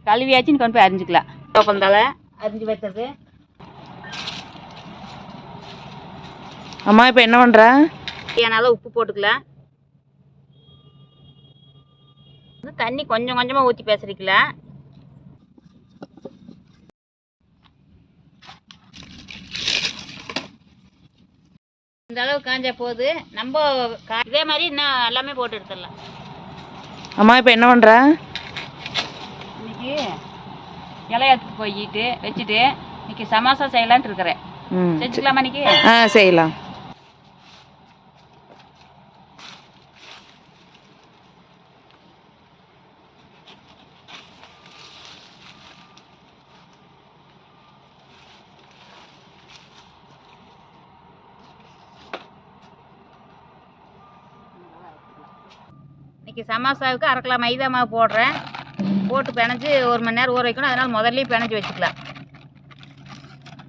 கழுவியாச்சுன்னு கொண்டு போய் அரிஞ்சிக்கலாம். தலை அரிஞ்சு வச்சது. அம்மா இப்போ என்ன பண்ணுற? ஏனால உப்பு போட்டுக்கலாம். தண்ணி கொஞ்சம் கொஞ்சமாக ஊற்றி பேசுறீங்களா? இந்த அளவு காஞ்சா போகுது. நம்ம இதே மாதிரி இன்னும் எல்லாமே போட்டு எடுத்துடலாம். அம்மா இப்போ என்ன பண்ணுற? இன்னைக்கு இலையாத்துக்கு போயிட்டு வச்சுட்டு இன்னைக்கு சமோசா செய்யலான்ட்டு இருக்கிறேன். செஞ்சுக்கலாமா இன்னைக்கு? செய்யலாம். இன்னைக்கு சமோசாவுக்கு 1/2 கிலோ மைதா மாவு போடுறேன். போட்டு பிணைஞ்சு 1 மணி நேரம் ஊற வைக்கணும். அதனால் முதல்ல பிணைஞ்சு வச்சுக்கலாம்.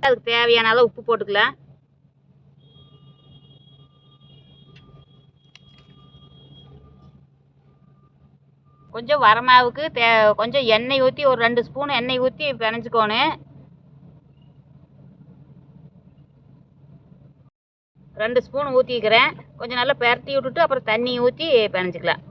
அதுக்கு தேவையான அளவு உப்பு போட்டுக்கலாம். கொஞ்சம் வரமாவுக்கு கொஞ்சம் எண்ணெய் ஊற்றி ஒரு 2 ஸ்பூன் எண்ணெய் ஊற்றி பிணைஞ்சிக்கோணும். 2 ஸ்பூன் ஊற்றிக்கிறேன். கொஞ்சம் நல்லா பெரட்டி விட்டுட்டு அப்புறம் தண்ணி ஊற்றி பிணைஞ்சிக்கலாம்.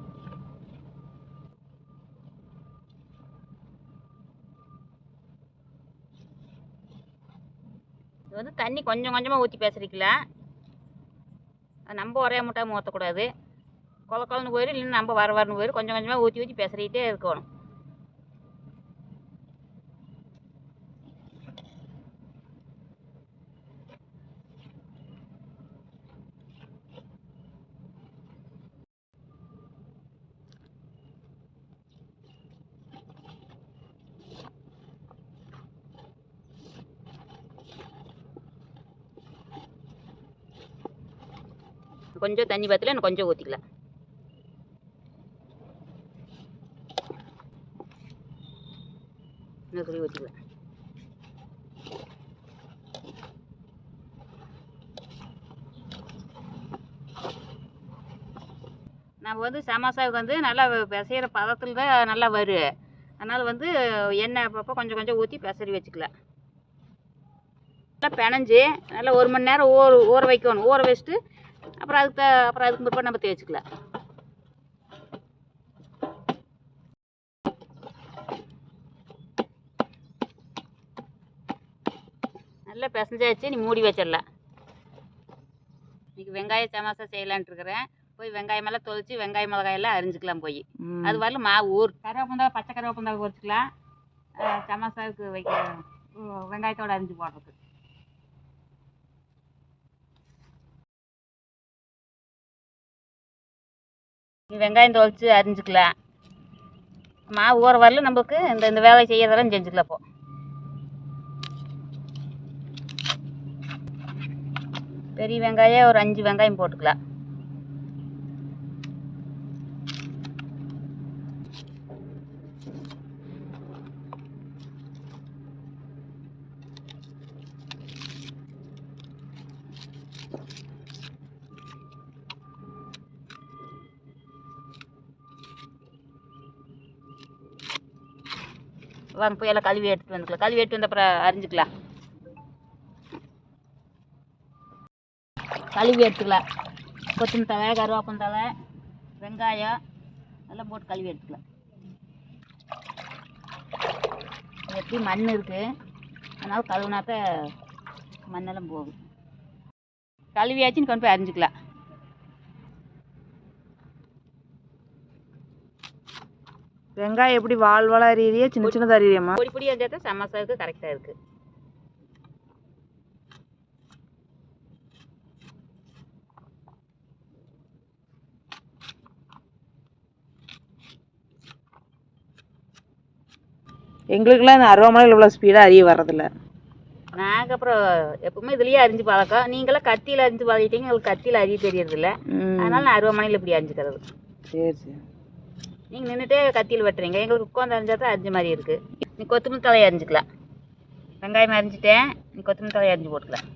இது வந்து தண்ணி கொஞ்சம் கொஞ்சமாக ஊற்றி பேசுறீங்களா? நம்ம ஒரே முட்டாக ஊற்றக்கூடாது. கொல கொலன்னு போயிடும். இல்லைன்னா நம்ம வரன்னு போயிடும். கொஞ்சம் கொஞ்சமாக ஊற்றி ஊற்றி பேசுறிக்கிட்டே இருக்கணும். கொஞ்சம் தண்ணி பத்தல, இன்னும் கொஞ்சம் ஊற்றிக்கலாம். இன்னும் சொல்லி ஊற்றிக்கலாம். நம்ம வந்து சமோசாவுக்கு வந்து நல்லா பிசைகிற பதத்தில் தான் நல்லா வரும். அதனால் வந்து எண்ணெய் அப்பப்போ கொஞ்சம் கொஞ்சம் ஊற்றி பிசறி வச்சுக்கலாம். நல்லா பிணைஞ்சு நல்லா 1 மணி நேரம் ஊற வைக்கணும். ஊற வச்சுட்டு அப்புறம் அதுக்கு பிற்பாடு நம்ம தேய்ச்சிக்கலாம். நல்லா பிசைஞ்சாச்சு. நீ மூடி வச்சிடலாம். இன்னைக்கு வெங்காய சமோசா செய்யலான்ட்டு இருக்கிறேன். போய் வெங்காயமெல்லாம் தொளிச்சு வெங்காய மிளகாயெல்லாம் அரிஞ்சிக்கலாம். போய் அது வரல மாவு கருவேப்பந்தா பச்சை கருவேப்பந்தா பொரிச்சிக்கலாம். சமோசாவுக்கு வைக்க வெங்காயத்தோடு அரிஞ்சு போடுறது. வெங்காயம் தொளிச்சு அரிஞ்சிக்கலாம். மாவு ஊற வரல நமக்கு இந்த வேலை செய்யறதெல்லாம் செஞ்சுக்கலாம். இப்போ பெரிய வெங்காயம் ஒரு 5 வெங்காயம் போட்டுக்கலாம். வாங்க போய் எல்லாம் கழுவி எடுத்துட்டு வந்துக்கலாம். கழுவி எடுத்து வந்து அப்புறம் அரிஞ்சிக்கலாம். கழுவி எடுத்துக்கலாம். கொத்தமல்லி தழை, கருவேப்பந்தழை, வெங்காயம் எல்லாம் போட்டு கழுவி எடுத்துக்கலாம். எப்படி மண் இருக்குது, அதனால் கழுவுனாக்க மண்ணெல்லாம் போகும். கழுவியாச்சுன்னு கொண்டு போய் அரிஞ்சிக்கலாம். வெங்காயம் எப்படி வால் அரியிறியா சின்ன சின்னதாக அரியிறியாம்மா? பொடி பொடி அரிஞ்சா தான் சமோசாவுக்கு கரெக்டாக இருக்குது. எங்களுக்குலாம் இந்த அருவாமனையில் இவ்வளோ ஸ்பீடாக அரிய வர்றதில்ல. நாங்கள் அப்புறம் எப்பவுமே இதுலேயே அரிஞ்சு பழக்கம். நீங்களாம் கத்தியில் அரிஞ்சு பழகிட்டீங்க. எங்களுக்கு கத்தியில் அரிய தெரியறதில்ல. அதனால நான் அருவாமனையில் இப்படி அரிஞ்சுக்கிறது. சரி சரி. நீங்கள் நின்றுட்டே கத்தியில் வெட்டுறீங்க. எங்களுக்கு உட்காந்து அரிஞ்சா தான் அரிஞ்ச மாதிரி இருக்குது. நீ கொத்தமல்லி தழையை அரிஞ்சிக்கலாம். வெங்காயம் அரிஞ்சிட்டேன். நீ கொத்தமல்லி தழையை அரிஞ்சு போட்டுக்கலாம்.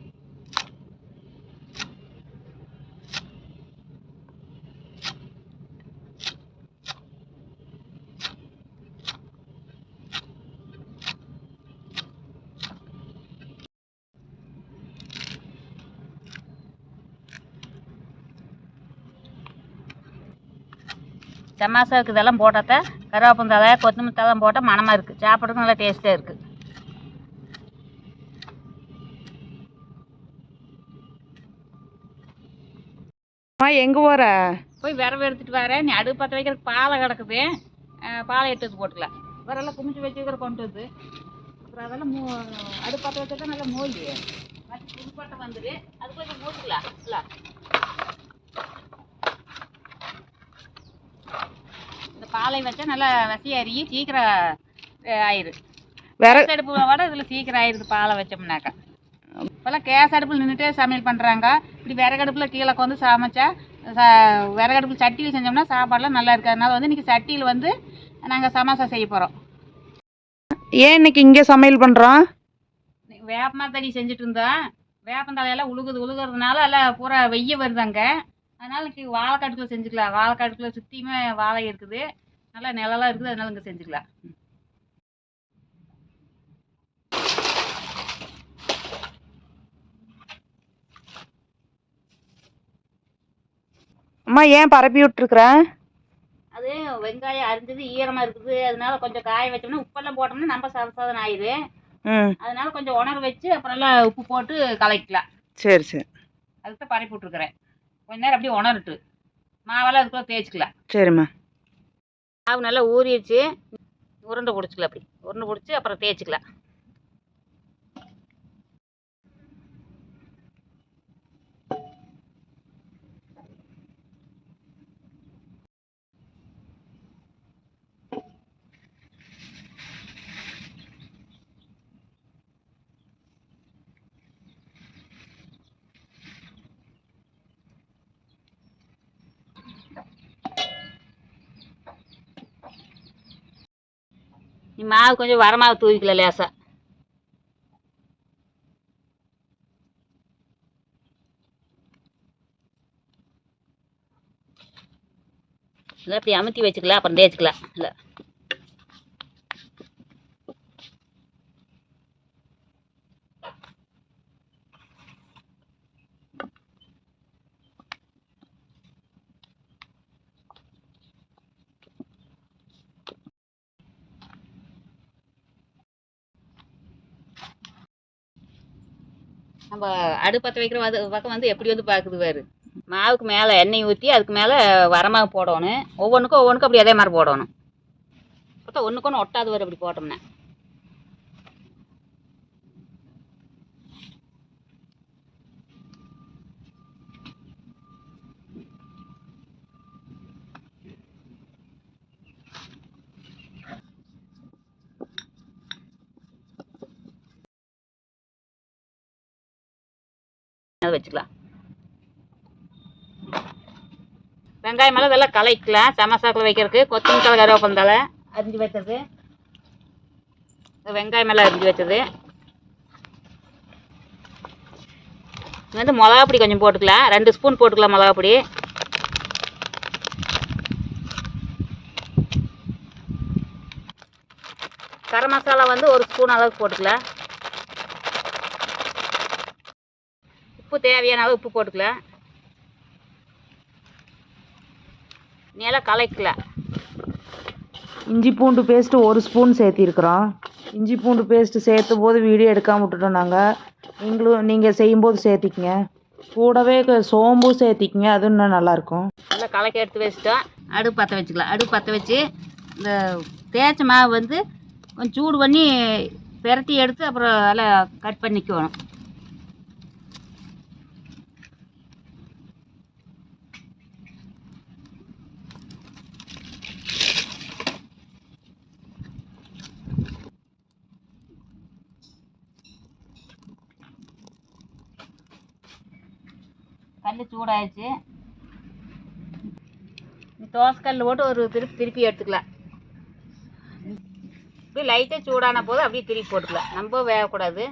சமாசாவுக்கு இதெல்லாம் போட்டால் கருவேப்பந்தழை கொத்தமல்லி தழை போட்டால் மணமாக இருக்குது, சாப்பிட்றதுக்கு நல்லா டேஸ்ட்டாக இருக்குது. அம்மா எங்கே போகிற? போய் விரவு எடுத்துகிட்டு வரேன். நீ அடுப்பு பற்ற வைக்கிறதுக்கு பாலை கிடக்குது, பாலை எடுத்து வந்து போட்டுக்கலாம். விரெல்லாம் குமிச்சு வச்சுக்கிற கொண்டு வந்து அப்புறம் அதெல்லாம் அடுப்பு பற்ற வச்சா நல்லா மோய் வச்சு புதுப்பாட்டை வந்துடு, அது கொஞ்சம் மூட்டுக்கலாம். இல்லை இந்த பாலை வச்சா நல்லா வசியறி சீக்கிரம் ஆயிரு. கேஸ் அடுப்பு விட இதில் சீக்கிரம் ஆயிடுது பாலை வச்சோம்னாக்கா. இப்போல்லாம் கேஸ் அடுப்பில் நின்றுட்டே சமையல் பண்ணுறாங்க. இப்படி விறகடுப்பில் கீழே வந்து சமைச்சா விறகடுப்பில் சட்டியில் செஞ்சோம்னா சாப்பாடெலாம் நல்லா இருக்குது. அதனால வந்து இன்றைக்கி சட்டியில் வந்து நாங்கள் சமோசா செய்ய போகிறோம். ஏன் இன்னைக்கு இங்கே சமையல் பண்ணுறோம்? வேப்பமரத்தடி செஞ்சுட்டு இருந்தோம். வேப்பந்தலையெல்லாம் உழுகுறதுனால எல்லாம் பூரா வெய்ய வருதாங்க. அதனால இன்னைக்கு வாழைக்கடுப்பில் செஞ்சுக்கலாம். வாழைக்கடுப்பில் சுற்றியுமே வாழை இருக்குது, நல்லா நிழலாக இருக்குது, அதனால இங்கே செஞ்சுக்கலாம். அம்மா ஏன் பரப்பி விட்டுருக்குறேன்? அது வெங்காயம் அரிஞ்சது ஈரமாக இருக்குது, அதனால கொஞ்சம் காய வச்சோம்னா உப்பெல்லாம் போட்டோம்னா நம்ம சதசாதம் ஆயிடு. அதனால கொஞ்சம் உணர வச்சு அப்புறம் எல்லாம் உப்பு போட்டு கலக்கிக்கலாம். சரி சரி, அதுக்கு தான் பரப்பி விட்டுருக்குறேன். கொஞ்ச நேரம் அப்படியே உணரட்டு, மாவெல்லாம் அதுக்குள்ள தேய்ச்சிக்கலாம். சரிம்மா. மாவு நல்லா ஊறிடுச்சு, உருண்டை பிடிச்சிக்கலாம். அப்படி உருண்டை பிடிச்சி அப்புறம் தேய்ச்சிக்கலாம். நீ மாவு கொஞ்சம் வரமாவு தூவிக்கல லேசாக. இல்லை அப்படி அமுத்தி வச்சுக்கலாம், அப்புறம் தேய்ச்சிக்கலாம். இல்லை நம்ம அடுப்பு பற்ற வைக்கிற பக்கம் வந்து எப்படி வந்து பார்க்குது பாரு. மாவுக்கு மேலே எண்ணெய் ஊற்றி அதுக்கு மேலே வரமாவு போடணும். ஒவ்வொன்றுக்கும் அப்படி அதே மாதிரி போடணும். பார்த்தா ஒன்றுக்கு ஒன்று ஒட்டாது வரும் அப்படி போட்டோம்னா. வச்சுக்கலாம். வெங்காயம் மேலே இதெல்லாம் கலக்கலாம். சமோசாக்கில் வைக்கிறதுக்கு கொத்தமல்லி தழை கருவேப்பந்தழை அரிஞ்சு வைக்கிறது, வெங்காயம் மேலே அரிஞ்சு வச்சது. வந்து மிளகா பொடி கொஞ்சம் போட்டுக்கலாம், 2 ஸ்பூன் போட்டுக்கலாம் மிளகா பொடி. கரம் மசாலா வந்து 1 ஸ்பூன் அளவுக்கு போட்டுக்கலாம். உப்பு தேவையான அளவு உப்பு போட்டுக்கலாம். நல்லா கலக்கலாம். இஞ்சி பூண்டு பேஸ்ட்டு 1 ஸ்பூன் சேர்த்திருக்கிறோம். இஞ்சி பூண்டு பேஸ்ட்டு சேர்த்தும் போது வீடியோ எடுக்காமல் விட்டுட்டோம் நாங்கள். நீங்கள் செய்யும்போது சேர்த்திக்கிங்க. கூடவே சோம்பு சேர்த்திக்கிங்க, அது இன்னும் நல்லாயிருக்கும். நல்லா கலக்கி எடுத்து வச்சுட்டோம். அடுப்பு பற்ற வச்சுக்கலாம். அடுப்பு பற்ற வச்சு இந்த தேய்ச்ச மாவு வந்து கொஞ்சம் சூடு பண்ணி பிரட்டி எடுத்து அப்புறம் நல்லா கட் பண்ணிக்கணும். கல் சூடாயிடுச்சு. தோசைக்கல் போட்டு ஒரு திருப்பி எடுத்துக்கலாம். இப்படி லைட்டாக சூடான போது அப்படியே திருப்பி போட்டுக்கலாம். ரொம்ப வேகக்கூடாது.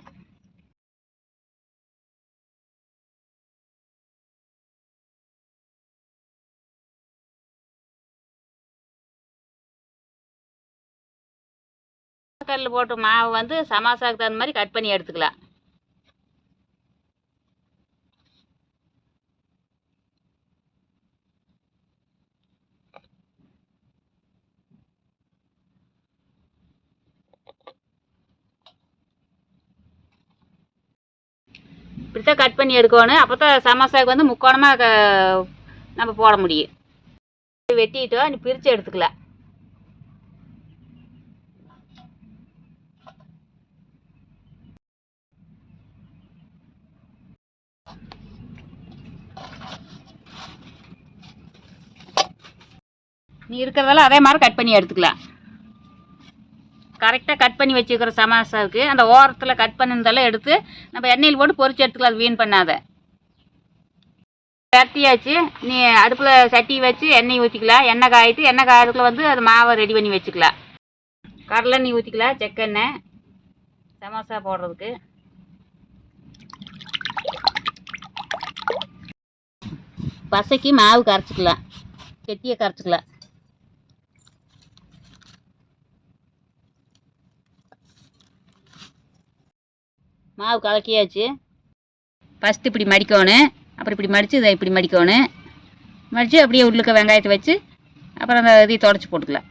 கல் போட்டு மாவு வந்து சமோசாவுக்கு தகுந்த மாதிரி கட் பண்ணி எடுத்துக்கலாம். இப்படி தான் கட் பண்ணி எடுக்கணும். அப்போ தான் சமோசாவுக்கு வந்து முக்கோணமாக நம்ம போட முடியும். வெட்டிட்டோம், நீ பிரித்து எடுத்துக்கலாம். நீ இருக்கிறதெல்லாம் அதே மாதிரி கட் பண்ணி எடுத்துக்கலாம். கரெக்டாக கட் பண்ணி வச்சுக்கிற சமோசாவுக்கு அந்த ஓரத்தில் கட் பண்ணியிருந்தாலும் எடுத்து நம்ம எண்ணெயில் போட்டு பொரிச்சு எடுத்துக்கலாம். அது வீண் பண்ணாத. சட்டியாச்சு, நீ அடுப்பில் சட்டி வச்சு எண்ணெய் ஊற்றிக்கலாம். எண்ணெய் காயிட்டு எண்ணெய் காயத்துக்குள்ள வந்து அது மாவை ரெடி பண்ணி வச்சுக்கலாம். கடலெண்ணெய் ஊற்றிக்கலாம், செக்கெண்ணெய் சமோசா போடுறதுக்கு. பசைக்கு மாவு கரைச்சிக்கலாம், கெட்டியை கரைச்சிக்கலாம். மாவு கலக்கியாச்சு. ஃபஸ்ட்டு இப்படி மடிக்கணும், அப்புறம் இப்படி மடித்து இதை இப்படி மடிக்கணும். மடித்து அப்படியே உள்ளுக்க வெங்காயத்தை வச்சு அப்புறம் அந்த இதையும் தொடச்சி போட்டுக்கலாம்.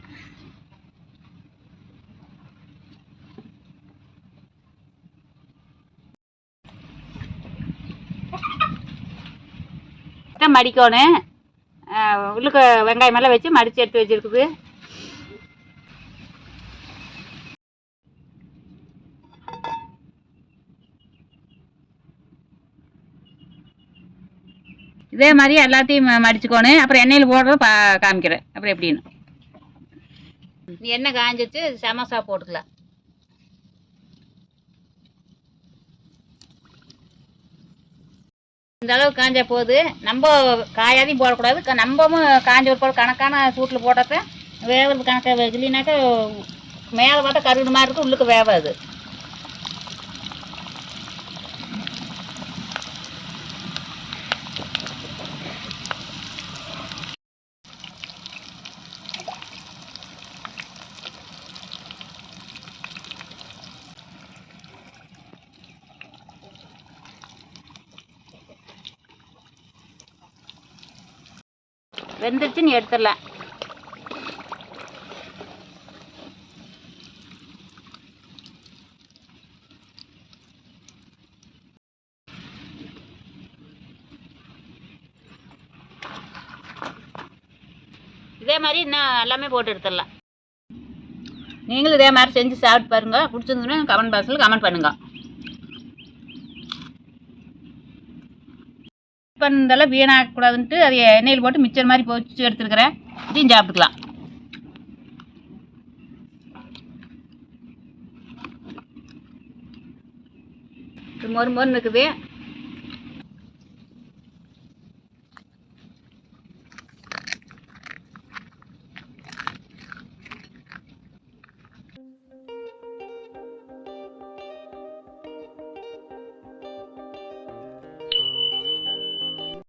மடிக்கணும். உள்ளுக்க வெங்காயம் எல்லாம் வச்சு மடித்து எடுத்து வச்சுருக்குது. இதே மாதிரி எல்லாத்தையும் மடிச்சுக்கோணும். அப்புறம் எண்ணெயில் போடுறது காமிக்கிறேன் அப்புறம் எப்படின்னு. எண்ணெய் காஞ்சிச்சு, சமோசா போட்டுக்கலாம். இந்த அளவுக்கு காஞ்சா போகுது. நம்ம காயாதையும் போடக்கூடாது. நம்மவும் காஞ்ச ஒரு போல் கணக்கான சூட்டில் போட்டப்ப வேகிறது கணக்காக இல்லைனாக்கா மேலே பார்த்தா கருகுடு மாதிரி இருக்கும், உள்ளுக்கு வேவாது. வெந்துருச்சு, நீ எடுத்துடலாம். இதே மாதிரி இன்னும் எல்லாமே போட்டு எடுத்துடலாம். நீங்களும் இதே மாதிரி செஞ்சு சாப்பிட்டு பாருங்க. பிடிச்சிருந்ததுன்னா கமெண்ட் பாக்ஸில் கமெண்ட் பண்ணுங்க. பண்ணதெல்லாம் வீணாக்கக்கூடாதுன்ட்டு அதை எண்ணெயில் போட்டு மிச்சர் மாதிரி பொரிச்சு எடுத்துருக்கிறேன். இதையும் சாப்பிட்டுக்கலாம். மொறு மொறுன்னு இருக்குது.